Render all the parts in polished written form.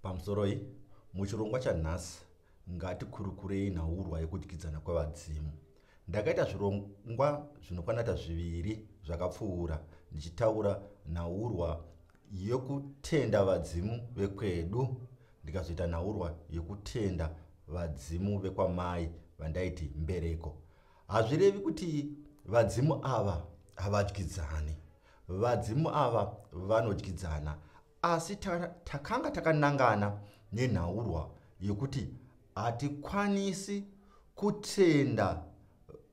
Pamusoroi, muchirongwa chanhasi ngatikurukurei nhaurwa yekudyidzana kwevadzimu. Ndakaita zvirongwa zvinokwana zviviri zvakapfuura ndichitaura nhaurwa yekutenda vadzimu vekwedu, ndikazoita nhaurwa yekutenda vadzimu vekwamai vandaiti mbereko. Hazvirevi kuti vadzimu ava havadyidzani. Vadzimu ava vanodyidzana, asi takanga takanangana nenhaurwa yekuti hatikwanisi kutenda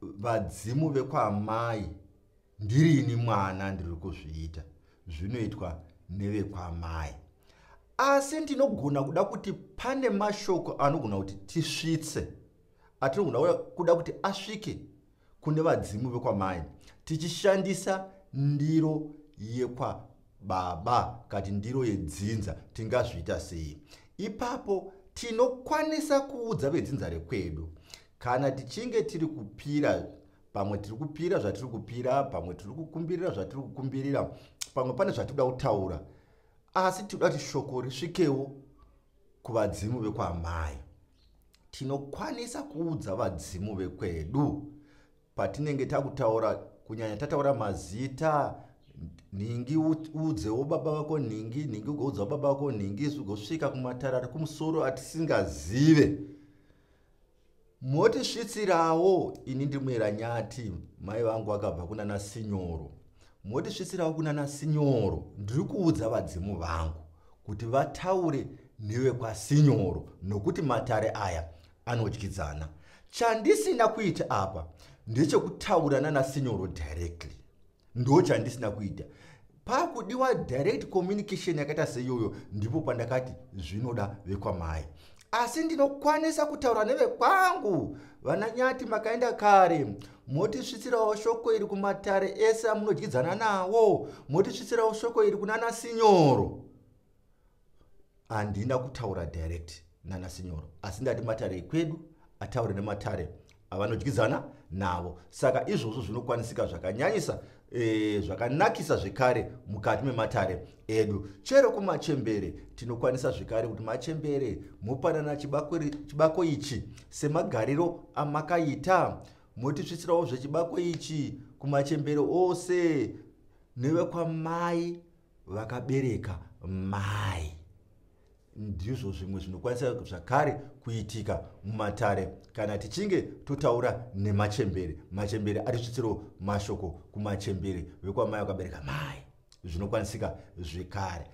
vadzimu vekwamai ndirini mwana ndiri kuzviita, zvinoitwa nevekwamai. Asi ndinogona kuda kuti pane mashoko anogona kuti tisvitse, atinogona kuda kuti asvike kune vadzimu vekwamai tichishandisa ndiro yekwababa, kati ndiro yedzinza tingazviita sei. Ipapo tinokwanisa kuudza vedzinza rekwedu kana tichinge tiri kupira, pamwe tiri kupira zvatiri kupira, pamwe tiri kukumbirira zvatiri kukumbirira, pamwe pane zvatinoda kutaura, asi tinoda kuti shoko risvikewo kuvadzimu vekwamai. Tinokwanisa kuudza vadzimu vekwedu patinenge takutaura, kunyanya tataura mazita, ningi uudzewo baba vako ningi, ningi ugoudzawo baba vako ningi, zvigosvika kumatare ari kumusoro atisingazive. Motisvitsirawo, ini ndimwera nyati, mai vangu vakabva kunana Sinyoro. Motisvitsirawo kunana Sinyoro, ndiri kuudza vadzimu vangu kuti vataure nevekwaSinyoro, nokuti matare aya anodyidzana. Chandisina kuita apa ndechekutaura nana Sinyoro directly. Ndo chandisina kuita. Pakudiwa direct communication yakaita seiyoyo, ndipo pandakati zvinoda vekwamai. Asi ndinokwanisa kutaura nevekwangu. Vananyati makaenda kare, motisvitsirawo shoko iri kumatare ese amunodyidzana nawo, motisvitsirawo shoko iri kunana Sinyoro. Handina kutaura direct nana Sinyoro, asi ndati matare ekwedu ataure nematare avanodyidzana navo. Saka izvozvo zvinokwanisika zvakanyanyisa, zvakanakisa zvekare mukati mematare edu. Chero kumachembere tinokwanisa zvekare kuti machembere mopanana chibako ichi semagariro amakaita, motisvitsirawo zvechibako ichi kumachembere ose nevekwamai vakabereka mai. Ndizvo zvimwe zvinokwanisa zvakare kuitika mumatare kana tichinge totaura nemachembere. Machembere atisvitsirawo mashoko kumachembere vekwamai vakabereka mai. Zvinokwanisika zvekare.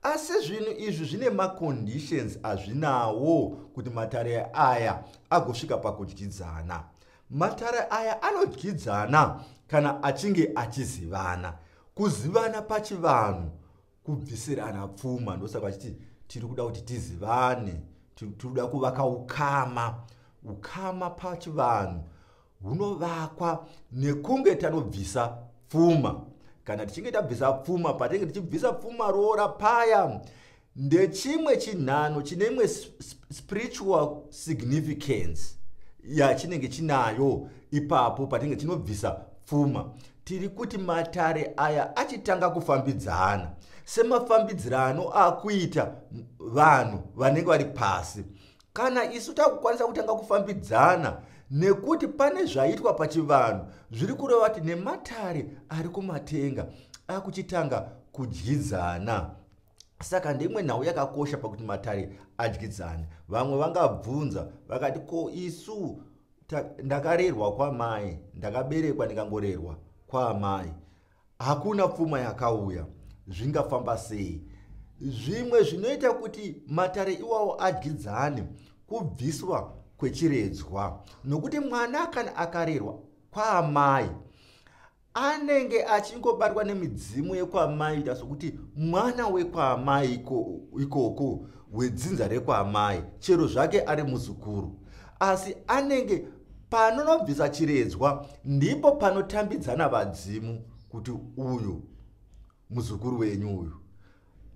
Asi zvinhu izvi zvine maconditions azvinawo kuti matare aya agosvika pakudyidzana. Matare aya anodyidzana kana achinge achizivana. Kuzivana pachivanhu kubvisirana pfuma. Ndosaka vachiti tiri kuda kuti tizivane, tiri kuda kuvaka ukama. Ukama pachivanhu hunovakwa nekunge tanobvisa pfuma. Kana tichinge tabvisa pfuma, patinenge tichibvisa pfuma roora paya, ndechimwe chinhano chine imwe spiritual significance yachinenge chinayo ipapo patinenge tinobvisa pfuma. Tiri kuti matare aya achitanga kufambidzana semafambidzirano akuita vanhu vanenge vari pasi. Kana isu takukwanisa kutanga kufambidzana nekuti pane zvaitwa pachivanhu zviri kureva kuti nematare ari kumatenga akuchitanga kudyidzana. Saka ndimwe nhau yakakosha pakuti matare adyidzane. Vamwe vangabvunza vakati, ko isu ndakarerwa kwamai, ndakaberekwa ndikangorerwa kwamai, hakuna pfuma yakauya, zvingafamba sei? Zvimwe zvinoita kuti matare iwawo adyidzane kubviswa kwechiredzwa, nokuti mwana kana akarerwa kwaamai anenge achingobatwa nemidzimu yekwamai, ita sokuti mwana wekwamai ikoko, wedzinza rekwamai, chero zvake ari muzukuru. Asi anenge panonobvisa chiredzwa ndipo panotambidzana vadzimu kuti uyu muzukuru wenyu uyu.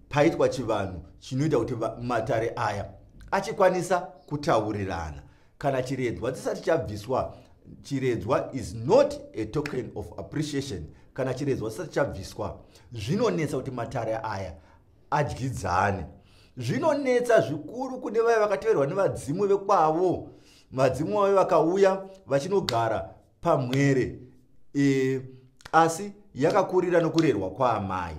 Paitwa chivanhu chinoita kuti matare aya achikwanisa kutaurirana. Kana chiredzwa chisati chabviswa, chiredzwa is not a token of appreciation. Kana chiredzwa chisati chabviswa, zvinonetsa kuti matare aya adyidzane. Zvinonetsa zvikuru kune vaya vakateverwa nevadzimu vekwavo. Vadzimu vavo vakauya vachinogara pamwere, asi yakakurira nokurerwa kwaamai.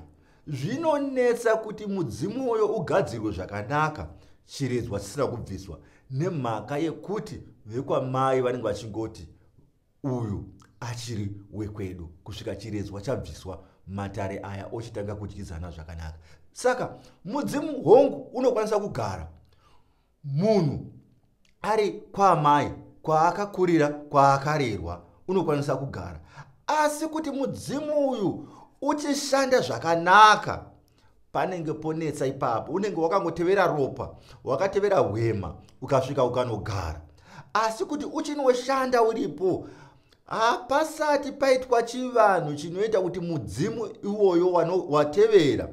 Zvinonetsa kuti mudzimu uyo ugadzirwe zvakanaka, chiredzwa chisina kubviswa, nemhaka yekuti vekwamai vanenge vachingoti uyu achiri wekwedu, kusvika chiredzwa chabviswa, matare aya ochitanga kudyidzana zvakanaka. Saka mudzimu hongu unokwanisa kugara munhu ari kwaamai, kwaakakurira, kwaakarerwa, unokwanisa kugara. Asi kuti mudzimu uyu uchishanda zvakanaka, panenge ponetsa ipapo. Unenge wakangotevera ropa, wakatevera hwema, ukasvika ukanogara. Asi kuti uchinoshanda uripo, hapasati paitwa chivanhu chinoita kuti mudzimu iwoyo watevera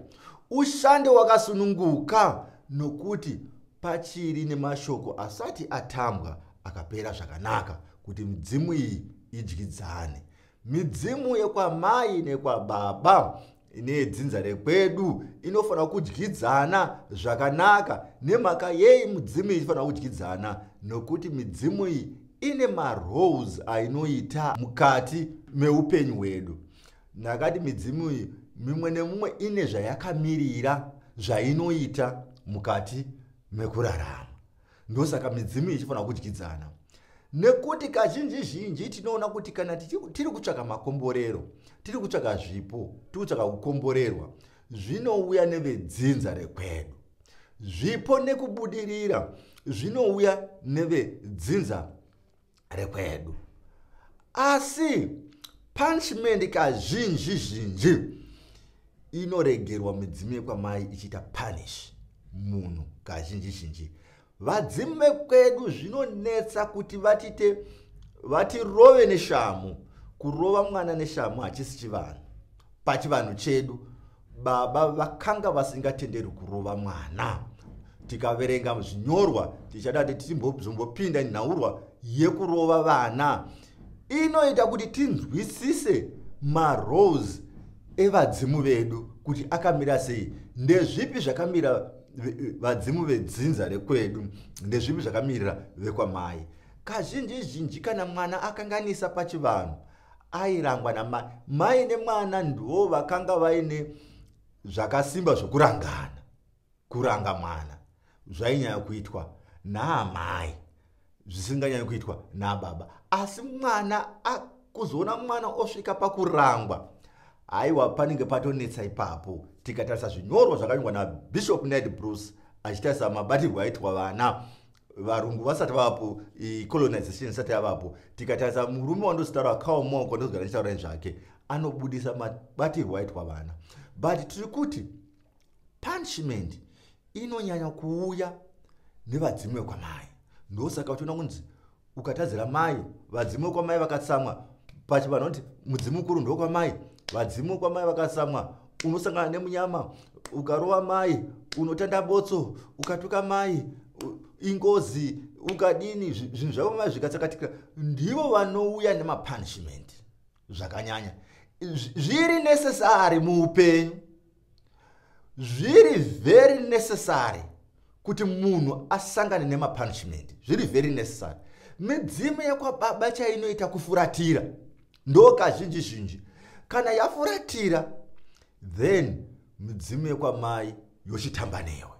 ushande wakasununguka, nokuti pachiri nemashoko asati atambwa akapera zvakanaka kuti midzimu iyi idyidzane. Midzimu yekwamai nekwababa nedzinza rekwedu inofanira kudyidzana zvakanaka. Nemhaka yei midzimu iyi inofanira kudyidzana? Nokuti midzimu iyi ine maroles ainoita mukati meupenyu hwedu. Nakati midzimu iyi mimwe nemumwe ine zvayakamirira zvainoita mukati mekurarama. Ndosaka midzimu iyi ichifanira kudyidzana. Nekuti kazhinji tinoona kuti kana tiri kutsvaka makomborero, tiri kutsvaka zvipo, tiri kutsvaka kukomborerwa, zvinouya nevedzinza rekwedu. Zvipo nekubudirira zvinouya nevedzinza rekwedu. Asi punishment kazhinji inoregerwa midzimu yekwamai ichita punish munhu kazhinji. Vadzimu vekwedu zvinonetsa kuti vatirove neshamu. Kurova mwana neshamu hachisi chivanhu. Pachivanhu chedu baba vakanga vasingatenderi kurova mwana. Tikaverenga zvinyorwa tichada kuti tizombopinda nhaurwa yekurova vana. Inoita kuti tinzwisise maroles evadzimu vedu kuti akamira sei. Ndezvipi zvakamira vadzimu vedzinza rekwedu, ndezvipi zvakamirira vekwamai. Kazhinji kana mwana akanganisa pachivanhu airangwa namai. Mai nemwana ndo vakanga vaine zvakasimba zvokurangana. Kuranga mwana zvainyanya kuitwa naamai, zvisinganyanyi kuitwa nababa. Asi mwana kuzoona mwana osvika pakurangwa, aiwa panenge patonetsa ipapo. Tikatarisa zvinyorwa zvakanyorwa naBishop Ned Bruce achitarisa mabatirwo aitwa vana varungu vasati vavapo, colonization isati yavapo. Tikatarisa murume wandositaura Karl Mock wandozogara ndichitaura nezvake, anobudisa mabatirwo aitwa vana. But tiri kuti punishment inonyanya kuuya nevadzimu vekwamai. Ndosaka uchiona kunzi ukatadzira mai, vadzimu vekwamai vakatsamwa, pachivanhu kuti mudzimu mukuru ndokwamai. Vadzimu vekwamai vakatsamwa, unosangana nemunyama, ukarova mai, unotanda botso, ukatuka mai, ingozi, ukadini, zvinhu zvavamai zvikatsakatika. Ndivo vanouya nemapunishment zvakanyanya. Zviri necessary muupenyu. Zviri very necessary kuti munhu asangane nemapunishment. Zviri very necessary. Midzimu yekwababa chainoita kufuratira. Ndo kazhinji. Kana yafuratira, then midzimu yekwamai yochitamba newe.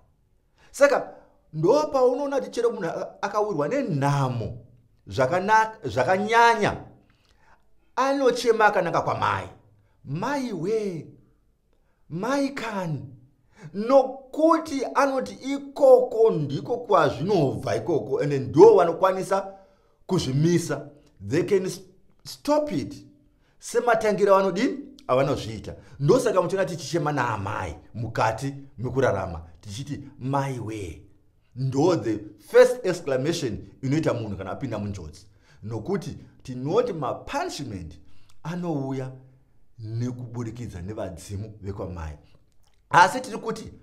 Saka ndo paunoona kuti chero munhu akawirwa nenhamo zvakanyanya, anochema akanaka kwamai. Mai we, mai kani. Nokuti anoti ikoko ndiko kwazvinobva ikoko, ende ndo vanokwanisa kuzvimisa. They can stop it. Sematangira vanodini avanozviita. Ndosaka muchiona tichichema naamai mukati mekurarama, tichiti mai we. Ndo the first exclamation inoita munhu kana apinda munjodzi. Nokuti tinoti mapunishment anouya nekubudikidza nevadzimu vekwamai. Asi tiri kuti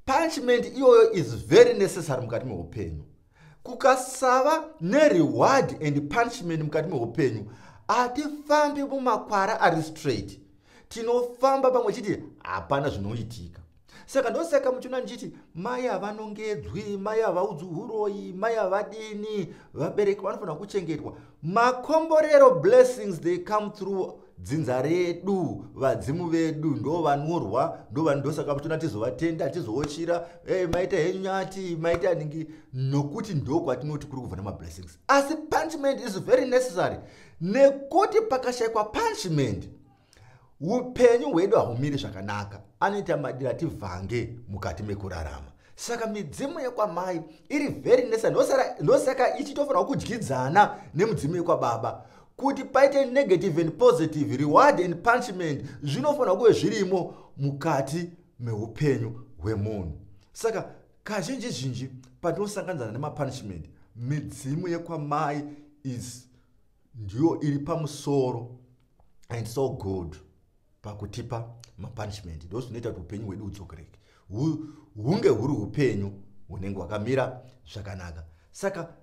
punishment iyoyo is very necessary mukati meupenyu. Kukasava nereward and punishment mukati meupenyu, hatifambi mumakwara ari straight. Tinofamba pamwe chiti hapana zvinoitika. Saka ndosaka muchuna nchiti mai havanongedzwi, mai havaudzwi uroi, mai havadini, vabereki vanofanira kuchengetwa. Makomborero blessings they come through dzinza redu, vadzimu vedu ndo vanorwa, ndosaka muchuna tizovatenda, tizovochira, maita henyati, maita ningi, nokuti ndo kwatinoti kuri kubva nemablessings. Asi punishment is very necessary, nekuti pakashayikwa punishment upenyu hwedu hahumiri zvakanaka, anoita madira tivhange mukati mekurarama. Saka midzimu yekwamai iri very necessary, ndosaka ichitofanira kudyidzana nemudzimu yekwababa, kuti paite negative and positive, reward and punishment zvinofanira kuve zvirimo mukati meupenyu hwemunhu. Saka kazhinji zhinji patinosanganidzana nemapunishment, midzimu yekwamai ndiyo iri pamusoro and so good pakutipa mapunishment. Ndo zvinoita kuti upenyu hwedu hudzokereke, hunge huri upenyu hunenge hwakamira zvakanaka. Saka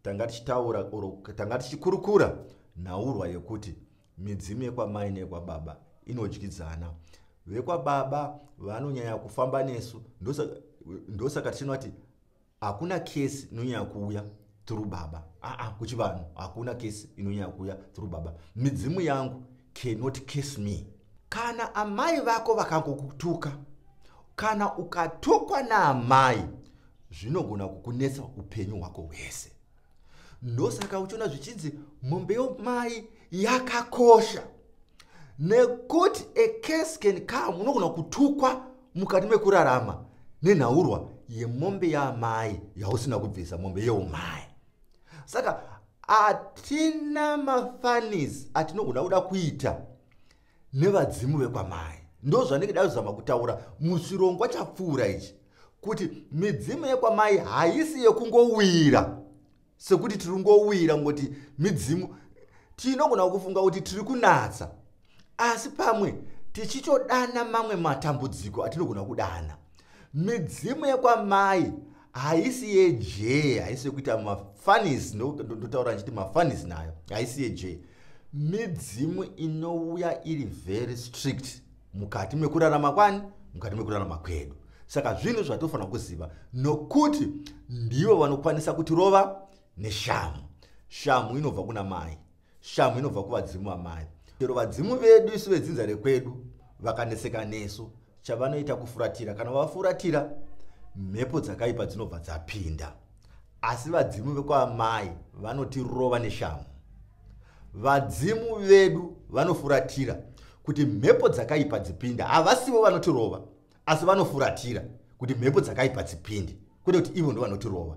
tanga tichikurukura nhaurwa yekuti midzimu yekwamai neyekwababa inodyidzana. Vekwababa vanonyanya kufamba nesu, ndosaka tichinoti hakuna kesi inonyanya kuuya through baba. Kuchivanhu hakuna kesi inonyanya kuuya through baba. Midzimu yangu cannot kiss me. Kana amai vako vakangokutuka, kana ukatukwa naamai, zvinogona kukunetsa upenyu hwako hwese. Ndosaka uchiona zvichinzi mombe yomai yakakosha, nekuti a case can come, unogona kutukwa mukati mekurarama nenhaurwa yemombe yaamai yausina kubvisa, mombe yeumai. Saka atina mafanisi atinogona kuda kuita nevadzimu vekwamai. Ndo zvanenge ndazama kutaura muchirongwa chapfuura ichi, kuti midzimu yekwamai haisi yekungowira sekuti tiri ngowira ngoti midzimu, tinogona kufunga kuti tiri kunatsa, asi pamwe tichitodana mamwe matambudziko atinogona kudana. Midzimu yekwamai haisi yejee, haisi yekuita mafanisi, ndotaura nchiti mafanisi nayo haisi yejee. Midzimu inouya iri very strict mukati mekurarama kwani, mukati mekurarama kwedu. Saka zvinhu zvatofanira kuziva, nokuti ndivo vanokwanisa kutirova neshamu. Shamu inobva kuna mai, shamu inobva kuvadzimu vamai. Chero vadzimu vedu isu vedzinza rekwedu vakaneseka nesu, chavanoita kufuratira. Kana vafuratira, mhepo dzakaipa dzinobva dzapinda. Asi vadzimu vekwamai vanotirova neshamu. Vadzimu vedu vanofuratira kuti mhepo dzakaipa dzipinda. Havasivo vanotirova, asi vanofuratira kuti mhepo dzakaipa dzipinde, kwete kuti ivo ndo vanotirova.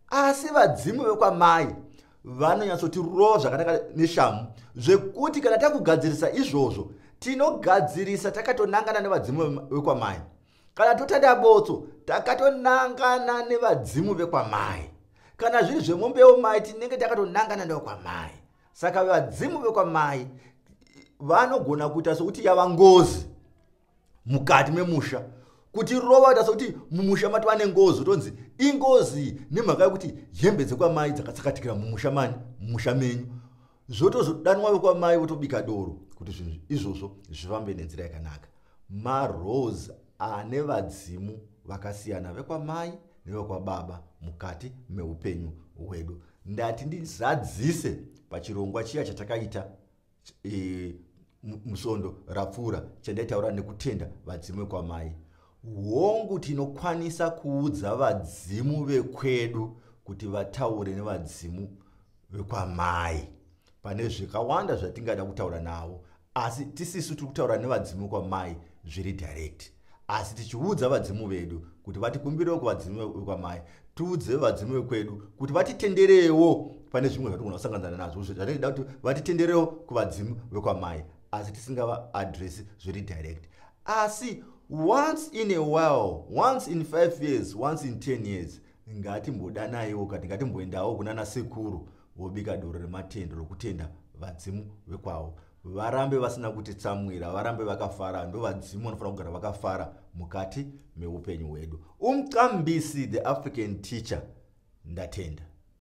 Asi vadzimu vekwamai vanonyatsotirova zvakanaka neshamu, zvekuti kana takugadzirisa izvozvo, tinogadzirisa takatonangana nevadzimu vekwamai. Kana totanda botso, takatonangana nevadzimu vekwamai. Kana zviri zvemombe yomai, tinenge takatonangana nevekwamai. Saka vadzimu vekwamai vanogona kuita sokuti yava ngozi mukati memusha, kuti rova kuita sokuti mumusha matova nengozi, tonzi ingozi nemhaka yekuti hembe dzekwamai dzakatsakatikira mumusha mani, mumusha menyu. Zvotozodanwa vekwamai votobika doro kuti zvinhu izvozvo zvifambe nenzira yakanaka. Marose ane vadzimu vakasiyana, vekwamai nevekwababa mukati meupenyu hwedu. Ndati ndizadzise pachirongwa chiya chatakaita musondo rapfuura, chandaitaura nekutenda vadzimu vekwamai. Hongu tinokwanisa kuudza vadzimu vekwedu kuti vataure nevadzimu vekwamai pane zvikawanda zvatingada kutaura navo, asi tisisu tiri kutaura nevadzimu vekwamai zviri direct. Asi tichiudza vadzimu vedu kuti vatikumbirewo kuvadzimu vekwamai, tiudze vadzimu vekwedu kuti vatitenderewo pane zvimwe zvatigona kusanganana nazvo, zvatinoda kuti vatitenderewo kuvadzimu vekwamai, asi tisingava address zviri direct. Asi once in a while, once in 5 years, once in 10 years, ngatimbodanaiwo, ngatimboendawo kunana sekuru vobika doro rematendo rokutenda vadzimu vekwavo. Varambe vasina kutitsamwira, varambe vakafara. Ndo vadzimu vanofanira kugara vakafara mukati meupenyu hwedu. Umqambisi the African teacher, ndatenda.